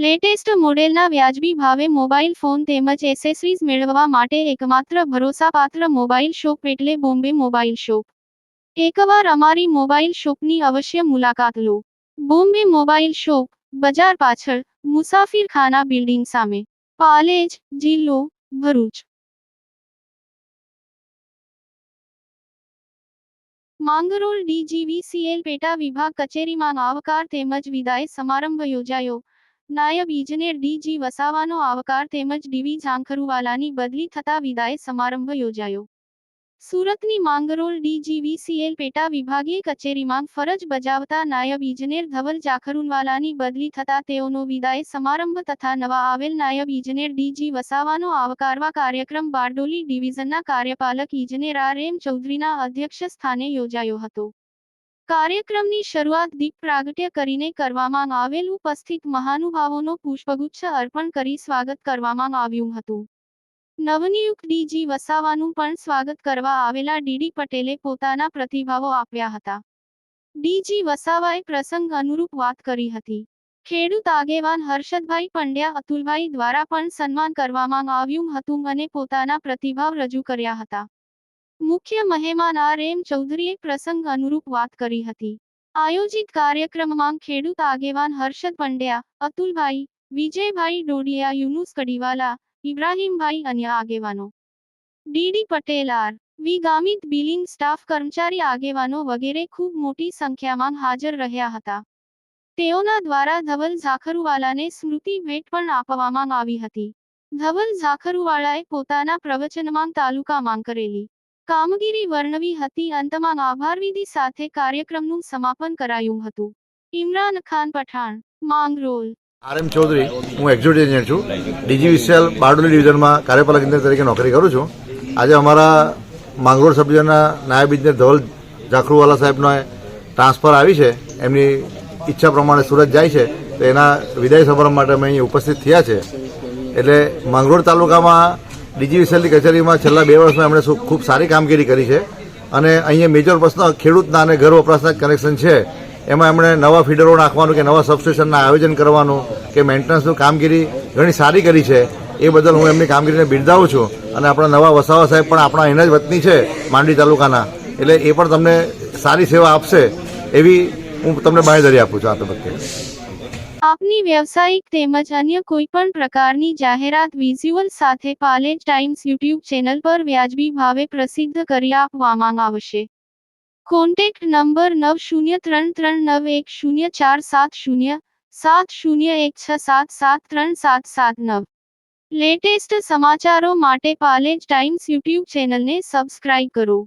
Latest મોડેલના વ્યાજબી ભાવે મોબાઈલ ફોન તેમજ એસેસરીઝ મેળવવા માટે એકમાત્ર ભરોસાપાત્ર મોબાઈલ શોપ એટલે બોમ્બે મોબાઈલ શોપ. એકવાર અમારી મોબાઈલ શોપની અવશ્ય મુલાકાત લો. બોમ્બે મોબાઈલ શોપ, બજાર પાછળ, મુસાફિરખાના બિલ્ડિંગ સામે, પાલેજ, જિલ્લો, ભરૂચ. માંગરોળ ડીજીવીસીએલ પેટા વિભાગ કચેરીમાં આવકાર તેમજ વિદાય સમારંભ યોજાયો. નાયબ ઇજનેર ડી.જી. વસાવાનો આવકાર તેમજ ડી.વી. ઝાંખરુવાલાની બદલી થતા વિદાય સમારંભ યોજાયો. સુરતની માંગરોળ ડીજીવીસીએલ પેટા વિભાગીય કચેરીમાં ફરજ બજાવતા નાયબ ઇજનેર ધવલ ઝાંખરુવાલાની બદલી થતા તેઓનો વિદાય સમારંભ તથા નવા આવેલ નાયબ ઇજનેર ડી.જી. વસાવાનો આવકારવા કાર્યક્રમ બારડોલી ડિવિઝનના કાર્યપાલક ઇજનેર આર.એમ. ચૌધરીના અધ્યક્ષ સ્થાને યોજાયો હતો. કાર્યક્રમની શરૂઆત દીપ પ્રાગટ્ય કરીને કરવામાં આવેલ. ઉપસ્થિત મહાનુભાવોનો પુષ્પગુચ્છ અર્પણ કરી સ્વાગત કરવામાં આવ્યું હતું. નવનિયુક્ત ડી.જી. વસાવાનું પણ સ્વાગત કરવા આવેલા ડી.ડી. પટેલે પોતાના પ્રતિભાવો આપ્યા હતા. ડી.જી. વસાવાએ પ્રસંગ અનુરૂપ વાત કરી હતી. ખેડૂત આગેવાન હર્ષદભાઈ પંડ્યા અતુલભાઈ દ્વારા પણ સન્માન કરવામાં આવ્યું હતું અને પોતાના પ્રતિભાવ રજૂ કર્યા હતા. મુખ્ય મહેમાન આર.એમ. ચૌધરીએ પ્રસંગ અનુરૂપ વાત કરી હતી. આયોજિત કાર્યક્રમમાં ખેડૂત આગેવાન હર્ષદ પંડ્યા, અતુલભાઈ, વિજયભાઈ ડોડિયા, યુનુસ કડીવાલા, ઇબ્રાહીમભાઈ અન્ય આગેવાનો, ડી.ડી. પટેલ, આર.વી. ગામિત, બિલિંગ સ્ટાફ, કર્મચારી આગેવાનો વગેરે ખૂબ મોટી સંખ્યામાં હાજર રહ્યા હતા. તેઓના દ્વારા ધવલ ઝાંખરુવાલાને સ્મૃતિ ભેટ પણ આપવામાં આવી હતી. ધવલ ઝાંખરુવાલાએ પોતાના પ્રવચનમાં તાલુકામાં કરેલી કામગીરી વર્ણવી હતી. અંતમાં આભારવિધિ સાથે કાર્યક્રમનું સમાપન કરાયું હતું. ઇમરાન ખાન પઠાણ, માંગરોળ. આર.એમ. ચૌધરી, હું એક્ઝિક્યુટિવ એન્જિનિયર છું. ડીજીવીસીએલ બારડોલી ડિવિઝનમાં કાર્યપાલક ઇજનેર તરીકે નોકરી કરું છું. આજે અમારા માંગરોળ સબડિવિઝનના નાયબ ઇજનેર ધવલ ઝાંખરુવાલા સાહેબનો ટ્રાન્સફર આવી છે. એમની ઈચ્છા પ્રમાણે સુરત જાય છે, તો એના વિદાય સમારંભ માટે અમે અહીં ઉપસ્થિત થયા છે. એટલે માંગરોળ તાલુકામાં ડીજીવીસીએલની કચેરીમાં છેલ્લા 2 વર્ષમાં એમણે ખૂબ સારી કામગીરી કરી છે અને અહીંયા મેજર પ્રશ્ન ખેડૂતના અને ઘર વપરાશના કનેક્શન છે. એમાં એમણે નવા ફીડરો નાખવાનું કે નવા સબસ્ટેશનના આયોજન કરવાનું કે મેન્ટેનન્સનું કામગીરી ઘણી સારી કરી છે. એ બદલ હું એમની કામગીરીને બિરદાવું છું. અને આપણા નવા વસાવા સાહેબ પણ આપણા અહીંના જ વતની છે, માંડવી તાલુકાના. એટલે એ પણ તમને સારી સેવા આપશે એવી હું તમને બાંહેધરી આપું છું આ તબક્કે. આપની વ્યવસાયિક તેમજ અન્ય કોઈપણ પ્રકારની જાહેરાત વિઝ્યુઅલ સાથે પાલેજ ટાઈમ્સ યુટ્યુબ ચેનલ પર વ્યાજબી ભાવે પ્રસિદ્ધ કરી આપવામાં આવશે. Contact number 9033910470 7016773779. લેટેસ્ટ સમાચારો માટે પાલેજ ટાઈમ્સ યુટ્યુબ ચેનલને સબસ્ક્રાઇબ કરો.